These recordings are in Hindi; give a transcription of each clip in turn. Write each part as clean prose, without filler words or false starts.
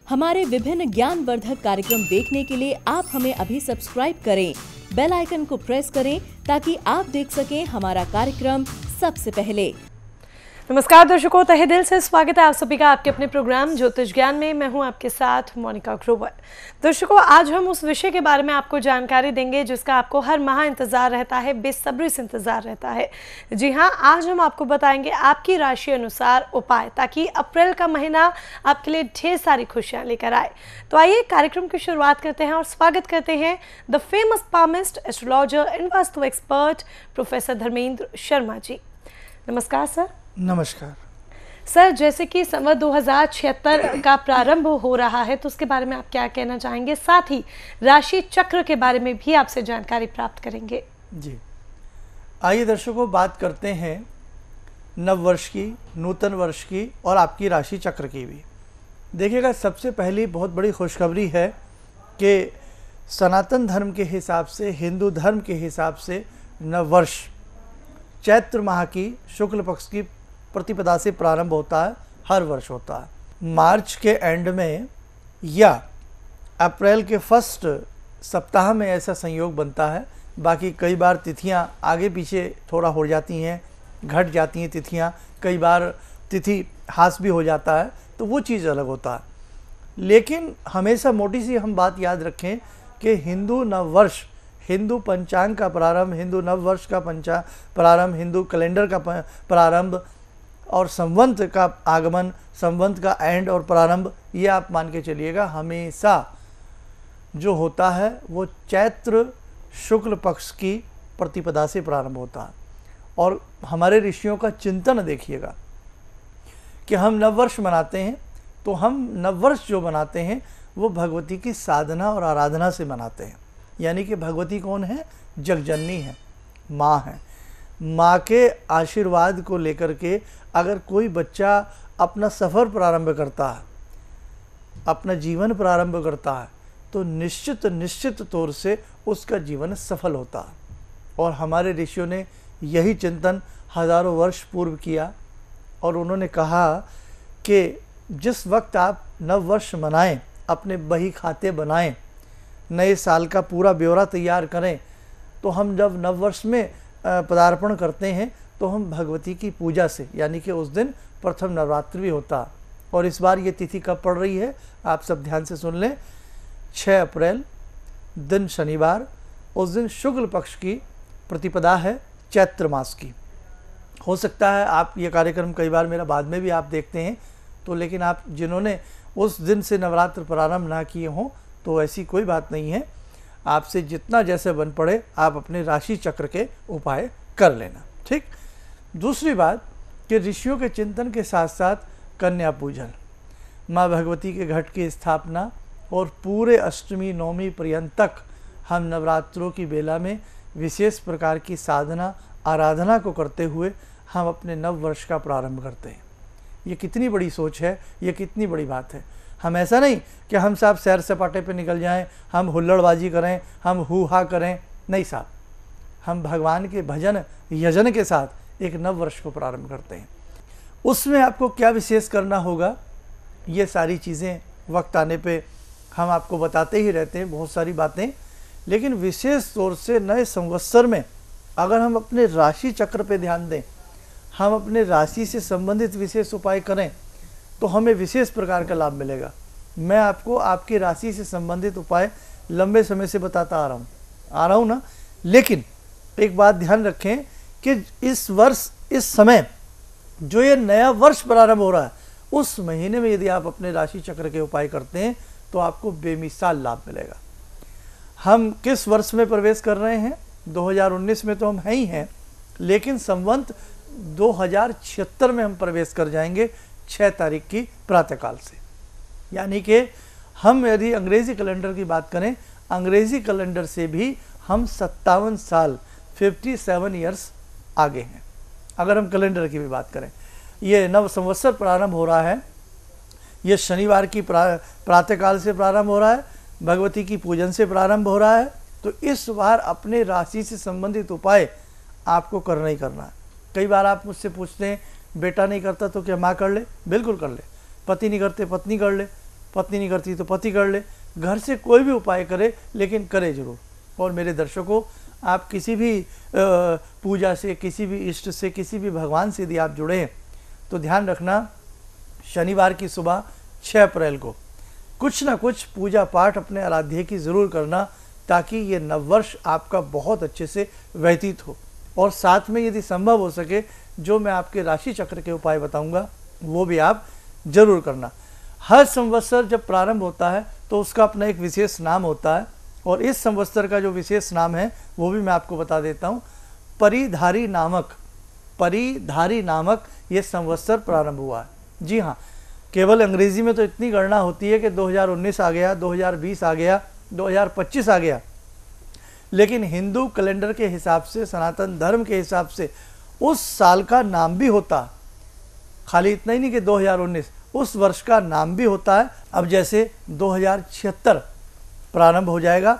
हमारे विभिन्न ज्ञानवर्धक कार्यक्रम देखने के लिए आप हमें अभी सब्सक्राइब करें, बेल आइकन को प्रेस करें ताकि आप देख सकें हमारा कार्यक्रम सबसे पहले। नमस्कार दर्शकों, तहे दिल से स्वागत है आप सभी का आपके अपने प्रोग्राम ज्योतिष ज्ञान में। मैं हूं आपके साथ मोनिका ग्रोवर। दर्शकों, आज हम उस विषय के बारे में आपको जानकारी देंगे जिसका आपको हर माह इंतजार रहता है, बेसब्री से इंतजार रहता है। जी हां, आज हम आपको बताएंगे आपकी राशि अनुसार उपाय, ताकि अप्रैल का महीना आपके लिए ढेर सारी खुशियां लेकर आए। तो आइए कार्यक्रम की शुरुआत करते हैं और स्वागत करते हैं the famous palmist, astrologer and vastu expert professor Dharmendra Sharma ji. नमस्कार सर। नमस्कार सर, जैसे कि संवत 2076 का प्रारंभ हो रहा है, तो उसके बारे में आप क्या कहना चाहेंगे? साथ ही राशि चक्र के बारे में भी आपसे जानकारी प्राप्त करेंगे। जी, आइए दर्शकों, बात करते हैं नव वर्ष की, नूतन वर्ष की और आपकी राशि चक्र की भी। देखिएगा, सबसे पहली बहुत बड़ी खुशखबरी है कि सनातन धर्म के हिसाब से, हिंदू धर्म के हिसाब से नव वर्ष चैत्र माह की शुक्ल पक्ष की प्रतिपदा से प्रारंभ होता है। हर वर्ष होता है मार्च के एंड में या अप्रैल के फर्स्ट सप्ताह में ऐसा संयोग बनता है। बाकी कई बार तिथियां आगे पीछे थोड़ा हो जाती हैं, घट जाती हैं तिथियां, कई बार तिथि हास भी हो जाता है, तो वो चीज़ अलग होता है। लेकिन हमेशा मोटी सी हम बात याद रखें कि हिंदू नव वर्ष, हिंदू पंचांग का प्रारंभ, हिंदू नव वर्ष का प्रारंभ, हिंदू कैलेंडर का प्रारंभ और संवत का आगमन, संवत का एंड और प्रारंभ, ये आप मान के चलिएगा हमेशा जो होता है वो चैत्र शुक्ल पक्ष की प्रतिपदा से प्रारंभ होता है। और हमारे ऋषियों का चिंतन देखिएगा कि हम नववर्ष मनाते हैं, तो हम नववर्ष जो मनाते हैं वो भगवती की साधना और आराधना से मनाते हैं। यानी कि भगवती कौन है? जगजननी है, माँ है। माँ के आशीर्वाद को लेकर के अगर कोई बच्चा अपना सफ़र प्रारंभ करता है, अपना जीवन प्रारंभ करता है, तो निश्चित तौर से उसका जीवन सफल होता है। और हमारे ऋषियों ने यही चिंतन हज़ारों वर्ष पूर्व किया और उन्होंने कहा कि जिस वक्त आप नव वर्ष मनाएं, अपने बही खाते बनाएं, नए साल का पूरा ब्यौरा तैयार करें, तो हम जब नव वर्ष में पदार्पण करते हैं तो हम भगवती की पूजा से, यानी कि उस दिन प्रथम नवरात्रि भी होता। और इस बार ये तिथि कब पड़ रही है आप सब ध्यान से सुन लें। 6 अप्रैल दिन शनिवार, उस दिन शुक्ल पक्ष की प्रतिपदा है चैत्र मास की। हो सकता है आप ये कार्यक्रम कई बार मेरा बाद में भी आप देखते हैं, तो लेकिन आप जिन्होंने उस दिन से नवरात्र प्रारंभ ना किए हों तो ऐसी कोई बात नहीं है। आपसे जितना जैसे बन पड़े आप अपने राशि चक्र के उपाय कर लेना, ठीक। दूसरी बात कि ऋषियों के चिंतन के साथ साथ कन्या पूजन, माँ भगवती के घट की स्थापना और पूरे अष्टमी नवमी पर्यंत तक हम नवरात्रों की बेला में विशेष प्रकार की साधना आराधना को करते हुए हम अपने नव वर्ष का प्रारंभ करते हैं। ये कितनी बड़ी सोच है, ये कितनी बड़ी बात है। हम ऐसा नहीं कि हम साहब सैर सपाटे पे निकल जाएं, हम हुल्लड़बाजी करें, हम हू हा करें, नहीं साहब, हम भगवान के भजन यजन के साथ एक नव वर्ष को प्रारंभ करते हैं। उसमें आपको क्या विशेष करना होगा, ये सारी चीज़ें वक्त आने पे हम आपको बताते ही रहते हैं, बहुत सारी बातें। लेकिन विशेष तौर से नए संवत्सर में अगर हम अपने राशि चक्र पे ध्यान दें, हम अपने राशि से संबंधित विशेष उपाय करें, तो हमें विशेष प्रकार का लाभ मिलेगा। मैं आपको आपकी राशि से संबंधित उपाय लंबे समय से बताता आ रहा हूँ ना। लेकिन एक बात ध्यान रखें कि इस वर्ष, इस समय जो ये नया वर्ष प्रारंभ हो रहा है, उस महीने में यदि आप अपने राशि चक्र के उपाय करते हैं तो आपको बेमिसाल लाभ मिलेगा। हम किस वर्ष में प्रवेश कर रहे हैं? 2019 में तो हम हैं ही हैं, लेकिन संवत 2076 में हम प्रवेश कर जाएंगे 6 तारीख की प्रातःकाल से। यानी कि हम यदि अंग्रेज़ी कैलेंडर की बात करें, अंग्रेज़ी कैलेंडर से भी हम 57 साल 57 ईयर्स आगे हैं। अगर हम कैलेंडर की भी बात करें, ये नव संवत्सर प्रारंभ हो रहा है, ये शनिवार की प्रातःकाल से प्रारंभ हो रहा है, भगवती की पूजन से प्रारंभ हो रहा है। तो इस बार अपने राशि से संबंधित उपाय आपको करना ही करना है। कई बार आप मुझसे पूछते हैं बेटा नहीं करता तो क्या माँ कर ले? बिल्कुल कर ले। पति नहीं करते पत्नी कर ले, पत्नी नहीं करती तो पति कर ले, घर से कोई भी उपाय करे लेकिन करे जरूर। और मेरे दर्शकों, आप किसी भी पूजा से, किसी भी इष्ट से, किसी भी भगवान से यदि आप जुड़े हैं तो ध्यान रखना शनिवार की सुबह 6 अप्रैल को कुछ ना कुछ पूजा पाठ अपने आराध्य की ज़रूर करना, ताकि ये नववर्ष आपका बहुत अच्छे से व्यतीत हो। और साथ में यदि संभव हो सके जो मैं आपके राशि चक्र के उपाय बताऊंगा वो भी आप जरूर करना। हर संवत्सर जब प्रारंभ होता है तो उसका अपना एक विशेष नाम होता है, और इस संवत्सर का जो विशेष नाम है वो भी मैं आपको बता देता हूँ। परिधारी नामक ये संवत्सर प्रारंभ हुआ है। जी हाँ, केवल अंग्रेजी में तो इतनी गणना होती है कि 2019 आ गया, 2020 आ गया, 2025 आ गया, लेकिन हिंदू कैलेंडर के हिसाब से, सनातन धर्म के हिसाब से उस साल का नाम भी होता है। खाली इतना ही नहीं कि 2019, उस वर्ष का नाम भी होता है। अब जैसे 2076 प्रारंभ हो जाएगा,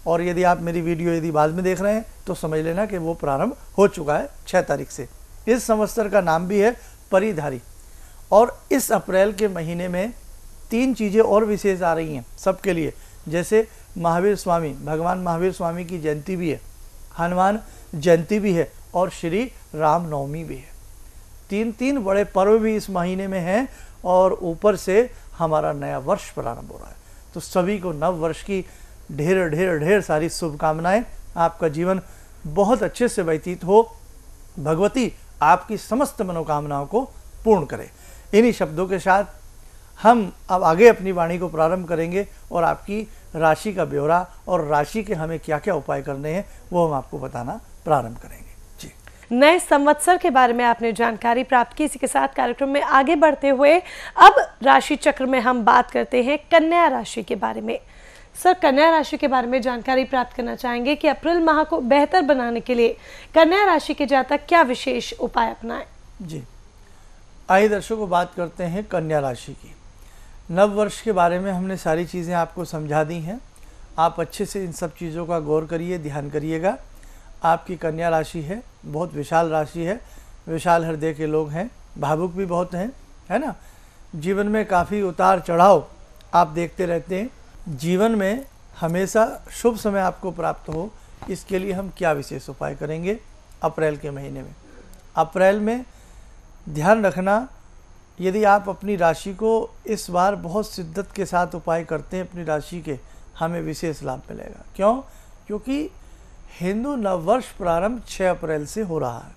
और यदि आप मेरी वीडियो यदि बाद में देख रहे हैं तो समझ लेना कि वो प्रारंभ हो चुका है 6 तारीख से। इस संवत्सर का नाम भी है परिधारी। और इस अप्रैल के महीने में 3 चीज़ें और विशेष आ रही हैं सबके लिए। जैसे महावीर स्वामी, भगवान महावीर स्वामी की जयंती भी है, हनुमान जयंती भी है, और श्री राम नवमी भी है। 3 बड़े पर्व भी इस महीने में हैं, और ऊपर से हमारा नया वर्ष प्रारंभ हो रहा है। तो सभी को नव वर्ष की ढेर सारी शुभकामनाएं। आपका जीवन बहुत अच्छे से व्यतीत हो, भगवती आपकी समस्त मनोकामनाओं को पूर्ण करे। इन्हीं शब्दों के साथ हम अब आगे अपनी वाणी को प्रारंभ करेंगे, और आपकी राशि का ब्यौरा और राशि के हमें क्या क्या उपाय करने हैं वो हम आपको बताना प्रारंभ करेंगे। जी, नए संवत्सर के बारे में आपने जानकारी प्राप्त की। इसी के साथ कार्यक्रम में आगे बढ़ते हुए अब राशि चक्र में हम बात करते हैं कन्या राशि के बारे में। सर, कन्या राशि के बारे में जानकारी प्राप्त करना चाहेंगे कि अप्रैल माह को बेहतर बनाने के लिए कन्या राशि के जातक क्या विशेष उपाय अपनाएं। जी, आइए दर्शकों, बात करते हैं कन्या राशि की। नव वर्ष के बारे में हमने सारी चीज़ें आपको समझा दी हैं। आप अच्छे से इन सब चीज़ों का गौर करिए, ध्यान करिएगा। आपकी कन्या राशि है, बहुत विशाल राशि है, विशाल हृदय के लोग हैं, भावुक भी बहुत हैं, है ना। जीवन में काफ़ी उतार चढ़ाव आप देखते रहते हैं। जीवन में हमेशा शुभ समय आपको प्राप्त हो, इसके लिए हम क्या विशेष उपाय करेंगे अप्रैल के महीने में। अप्रैल में ध्यान रखना, यदि आप अपनी राशि को इस बार बहुत शिद्दत के साथ उपाय करते हैं अपनी राशि के, हमें विशेष लाभ मिलेगा। क्यों? क्योंकि हिंदू नववर्ष प्रारंभ 6 अप्रैल से हो रहा है।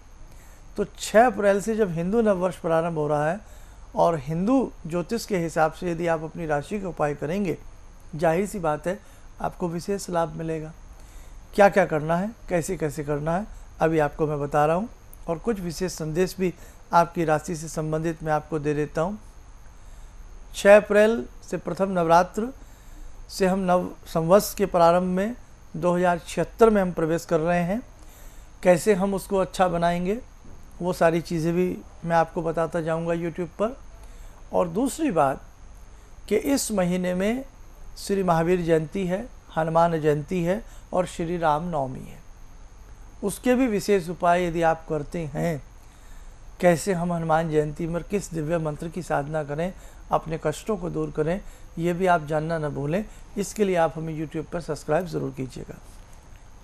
तो 6 अप्रैल से जब हिंदू नववर्ष प्रारंभ हो रहा है, और हिंदू ज्योतिष के हिसाब से यदि आप अपनी राशि का उपाय करेंगे, जाहिर सी बात है आपको विशेष लाभ मिलेगा। क्या क्या करना है, कैसे कैसे करना है, अभी आपको मैं बता रहा हूँ। और कुछ विशेष संदेश भी आपकी राशि से संबंधित मैं आपको दे देता हूँ। 6 अप्रैल से प्रथम नवरात्र से हम नव संवत्सर के प्रारंभ में 2076 में हम प्रवेश कर रहे हैं। कैसे हम उसको अच्छा बनाएंगे वो सारी चीज़ें भी मैं आपको बताता जाऊंगा यूट्यूब पर। और दूसरी बात कि इस महीने में श्री महावीर जयंती है, हनुमान जयंती है, और श्री राम नवमी है। उसके भी विशेष उपाय यदि आप करते हैं, कैसे हम हनुमान जयंती में किस दिव्य मंत्र की साधना करें, अपने कष्टों को दूर करें, ये भी आप जानना न भूलें। इसके लिए आप हमें यूट्यूब पर सब्सक्राइब ज़रूर कीजिएगा।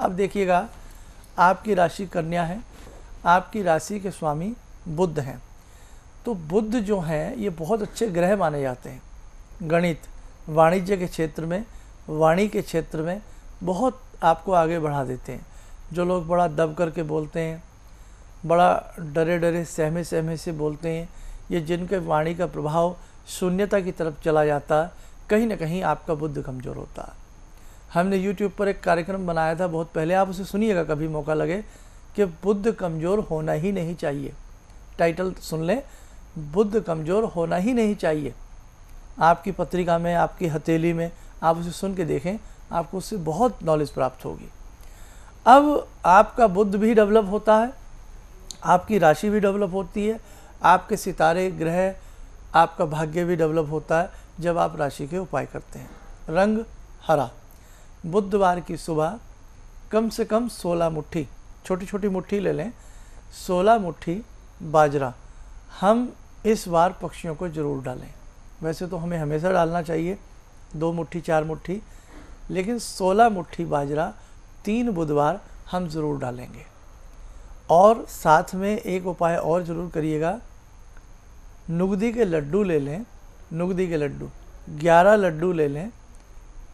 अब देखिएगा, आपकी राशि कन्या है, आपकी राशि के स्वामी बुध हैं। तो बुध जो हैं ये बहुत अच्छे ग्रह माने जाते हैं। गणित, वाणिज्य के क्षेत्र में, वाणी के क्षेत्र में बहुत आपको आगे बढ़ा देते हैं। जो लोग बड़ा दब करके बोलते हैं, बड़ा डरे डरे सहमे सहमे से बोलते हैं, ये जिनके वाणी का प्रभाव शून्यता की तरफ चला जाता है, कहीं ना कहीं आपका बुद्ध कमज़ोर होता है। हमने यूट्यूब पर एक कार्यक्रम बनाया था बहुत पहले, आप उसे सुनिएगा कभी मौका लगे, कि बुद्ध कमज़ोर होना ही नहीं चाहिए। टाइटल सुन लें, बुद्ध कमज़ोर होना ही नहीं चाहिए। आपकी पत्रिका में, आपकी हथेली में आप उसे सुन के देखें, आपको उससे बहुत नॉलेज प्राप्त होगी। अब आपका बुद्ध भी डेवलप होता है, आपकी राशि भी डेवलप होती है, आपके सितारे ग्रह, आपका भाग्य भी डेवलप होता है जब आप राशि के उपाय करते हैं। रंग हरा, बुधवार की सुबह कम से कम 16 मुट्ठी, छोटी छोटी मुट्ठी ले लें, 16 मुट्ठी बाजरा हम इस बार पक्षियों को ज़रूर डालें। वैसे तो हमें हमेशा डालना चाहिए 2 मुट्ठी 4 मुट्ठी, लेकिन 16 मुट्ठी बाजरा 3 बुधवार हम ज़रूर डालेंगे। और साथ में एक उपाय और ज़रूर करिएगा, नुगदी के लड्डू ले लें, नुगदी के लड्डू 11 लड्डू ले लें,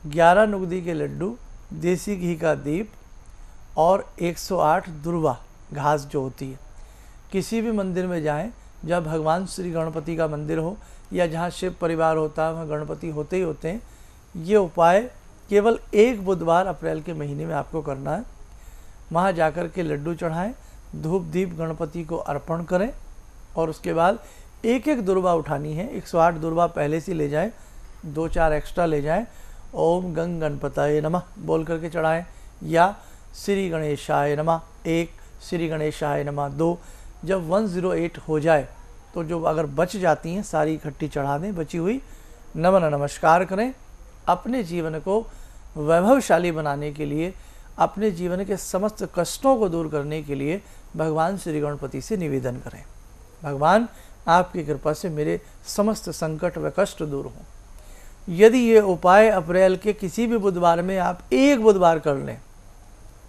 11 नुगदी के लड्डू, देसी घी का दीप और 108 दुर्वा घास जो होती है। किसी भी मंदिर में जाएं, जब भगवान श्री गणपति का मंदिर हो या जहाँ शिव परिवार होता है वहाँ गणपति होते ही होते हैं। ये उपाय केवल 1 बुधवार अप्रैल के महीने में आपको करना है। वहाँ जाकर के लड्डू चढ़ाएं, धूप दीप गणपति को अर्पण करें और उसके बाद एक एक दुर्वा उठानी है। 108 दुर्वा पहले से ले जाएं, 2-4 एक्स्ट्रा ले जाएं। ओम गंग गणपताय नमः बोल करके चढ़ाएं, या श्री गणेशाय नमः 1, श्री गणेशाय नमः 2। जब 108 हो जाए तो जो अगर बच जाती हैं सारी इकट्ठी चढ़ा दें, बची हुई नमन नमस्कार करें। अपने जीवन को वैभवशाली बनाने के लिए, अपने जीवन के समस्त कष्टों को दूर करने के लिए भगवान श्री गणपति से निवेदन करें, भगवान आपकी कृपा से मेरे समस्त संकट व कष्ट दूर हों। यदि ये उपाय अप्रैल के किसी भी बुधवार में आप 1 बुधवार कर लें,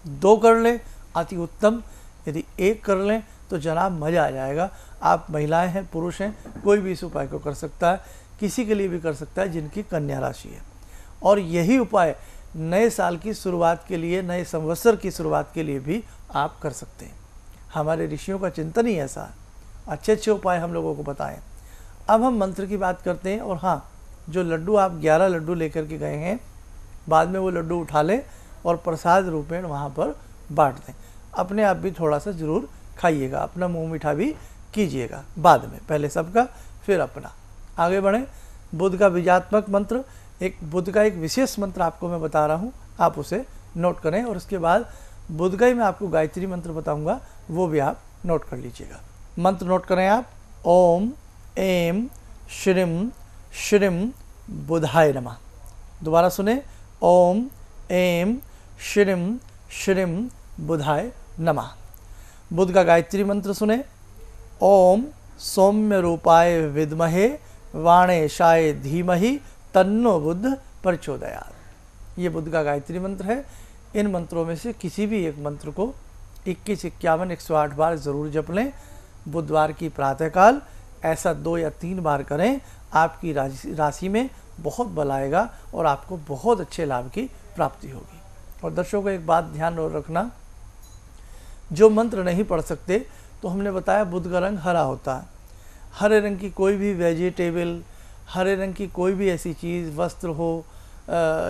2 कर लें अति उत्तम, यदि 1 कर लें तो जनाब मज़ा आ जाएगा। आप महिलाएं हैं, पुरुष हैं, कोई भी इस उपाय को कर सकता है, किसी के लिए भी कर सकता है जिनकी कन्या राशि है। और यही उपाय नए साल की शुरुआत के लिए, नए संवत्सर की शुरुआत के लिए भी आप कर सकते हैं। हमारे ऋषियों का चिंतन ही ऐसा है, अच्छे अच्छे उपाय हम लोगों को बताएं। अब हम मंत्र की बात करते हैं। और हाँ, जो लड्डू आप 11 लड्डू लेकर के गए हैं, बाद में वो लड्डू उठा लें और प्रसाद रूपेण वहाँ पर बांट दें। अपने आप भी थोड़ा सा ज़रूर खाइएगा, अपना मुँह मीठा भी कीजिएगा बाद में, पहले सबका फिर अपना। आगे बढ़ें। बुध का बीजात्मक मंत्र, एक बुध का एक विशेष मंत्र आपको मैं बता रहा हूँ, आप उसे नोट करें। और उसके बाद बुध का ही मैं आपको गायत्री मंत्र बताऊँगा, वो भी आप नोट कर लीजिएगा। मंत्र नोट करें आप। ओम ऐं श्रीं श्रीं बुधाय नमः। दोबारा सुने, ओम ऐं श्रीं श्रीं बुधाय नमः। बुध का गायत्री मंत्र सुने, ओम सौम्य रूपाय विद्महे वाणेशाय धीमहि तन्नो बुध प्रचोदयात्। ये बुध का गायत्री मंत्र है। इन मंत्रों में से किसी भी एक मंत्र को 21, 51, 108 बार ज़रूर जप लें। बुधवार की प्रातःकाल ऐसा 2 या 3 बार करें, आपकी राशि में बहुत बल आएगा और आपको बहुत अच्छे लाभ की प्राप्ति होगी। और दर्शकों एक बात ध्यान और रखना, जो मंत्र नहीं पढ़ सकते तो हमने बताया बुध का रंग हरा होता है। हरे रंग की कोई भी वेजिटेबल, हरे रंग की कोई भी ऐसी चीज़, वस्त्र हो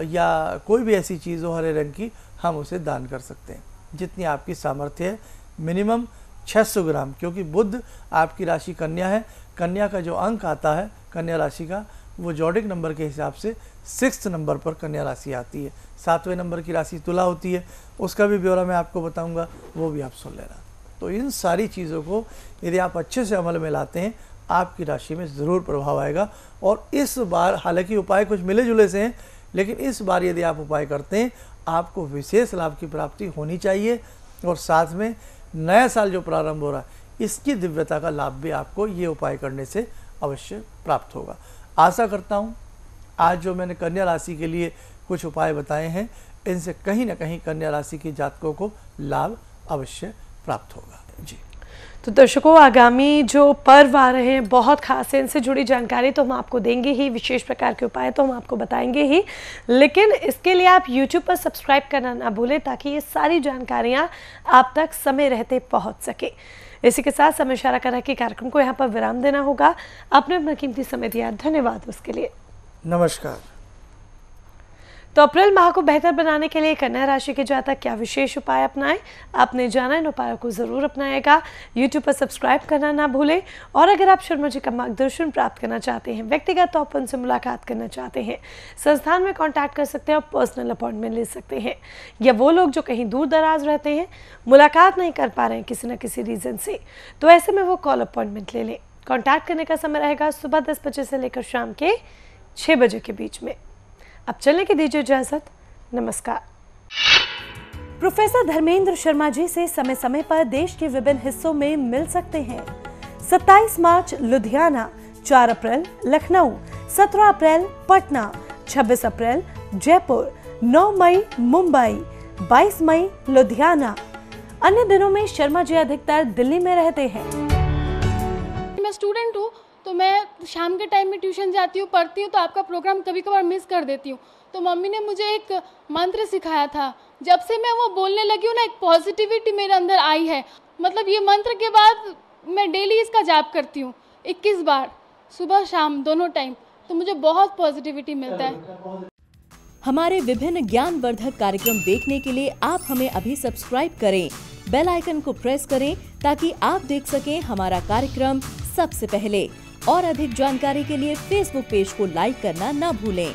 या कोई भी ऐसी चीज़ हो हरे रंग की, हम उसे दान कर सकते हैं जितनी आपकी सामर्थ्य है। मिनिमम 600 ग्राम, क्योंकि बुध आपकी राशि कन्या है। कन्या का जो अंक आता है कन्या राशि का, वो जॉडिक नंबर के हिसाब से 6th नंबर पर कन्या राशि आती है। 7वें नंबर की राशि तुला होती है, उसका भी ब्यौरा मैं आपको बताऊंगा, वो भी आप सुन लेना। तो इन सारी चीज़ों को यदि आप अच्छे से अमल में लाते हैं, आपकी राशि में ज़रूर प्रभाव आएगा। और इस बार हालांकि उपाय कुछ मिले जुले से हैं, लेकिन इस बार यदि आप उपाय करते हैं, आपको विशेष लाभ की प्राप्ति होनी चाहिए। और साथ में नया साल जो प्रारंभ हो रहा है, इसकी दिव्यता का लाभ भी आपको ये उपाय करने से अवश्य प्राप्त होगा। आशा करता हूँ आज जो मैंने कन्या राशि के लिए कुछ उपाय बताए हैं, इनसे कहीं ना कहीं कन्या राशि की जातकों को लाभ अवश्य प्राप्त होगा। जी, तो दर्शकों, आगामी जो पर्व आ रहे हैं बहुत खास है, इनसे जुड़ी जानकारी तो हम आपको देंगे ही, विशेष प्रकार के उपाय तो हम आपको बताएंगे ही, लेकिन इसके लिए आप YouTube पर सब्सक्राइब करना ना भूलें ताकि ये सारी जानकारियाँ आप तक समय रहते पहुँच सके। इसी के साथ समय इशारा कर के कार्यक्रम को यहाँ पर विराम देना होगा। आपने अपना कीमती समय दिया, धन्यवाद उसके लिए। नमस्कार। तो अप्रैल माह को बेहतर बनाने के लिए कन्या राशि के जातक क्या विशेष उपाय अपनाएं, आपने जाना इन उपायों को जरूर अपनाएगा। YouTube पर सब्सक्राइब करना ना भूलें। और अगर आप शर्मा जी का मार्गदर्शन प्राप्त करना चाहते हैं, व्यक्तिगत तौर पर उनसे मुलाकात करना चाहते हैं, संस्थान में कॉन्टैक्ट कर सकते हैं और पर्सनल अपॉइंटमेंट ले सकते हैं। या वो लोग जो कहीं दूर दराज रहते हैं, मुलाकात नहीं कर पा रहे हैं किसी न किसी रीज़न से, तो ऐसे में वो कॉल अपॉइंटमेंट ले लें। कॉन्टैक्ट करने का समय रहेगा सुबह 10 बजे से लेकर शाम के 6 बजे के बीच में। अब चलने की दीजिए इजाजत। नमस्कार। प्रोफेसर धर्मेंद्र शर्मा जी से समय समय पर देश के विभिन्न हिस्सों में मिल सकते हैं। 27 मार्च लुधियाना, 4 अप्रैल लखनऊ, 17 अप्रैल पटना, 26 अप्रैल जयपुर, 9 मई मुंबई, 22 मई लुधियाना। अन्य दिनों में शर्मा जी अधिकतर दिल्ली में रहते हैं। मैं स्टूडेंट हूँ, तो मैं शाम के टाइम में ट्यूशन जाती हूँ, पढ़ती हूँ, तो आपका प्रोग्राम कभी कभार मिस कर देती हूँ। तो मम्मी ने मुझे एक मंत्र सिखाया था, जब से मैं वो बोलने लगी हूँ ना, एक पॉजिटिविटी मेरे अंदर आई है। मतलब ये मंत्र के बाद मैं डेली इसका जाप करती हूँ 21 बार, सुबह शाम दोनों टाइम, तो मुझे बहुत पॉजिटिविटी मिलता है। हमारे विभिन्न ज्ञानवर्धक कार्यक्रम देखने के लिए आप हमें अभी सब्सक्राइब करें, बेल आइकन को प्रेस करें ताकि आप देख सकें हमारा कार्यक्रम सबसे पहले। और अधिक जानकारी के लिए फेसबुक पेज को लाइक करना न भूलें।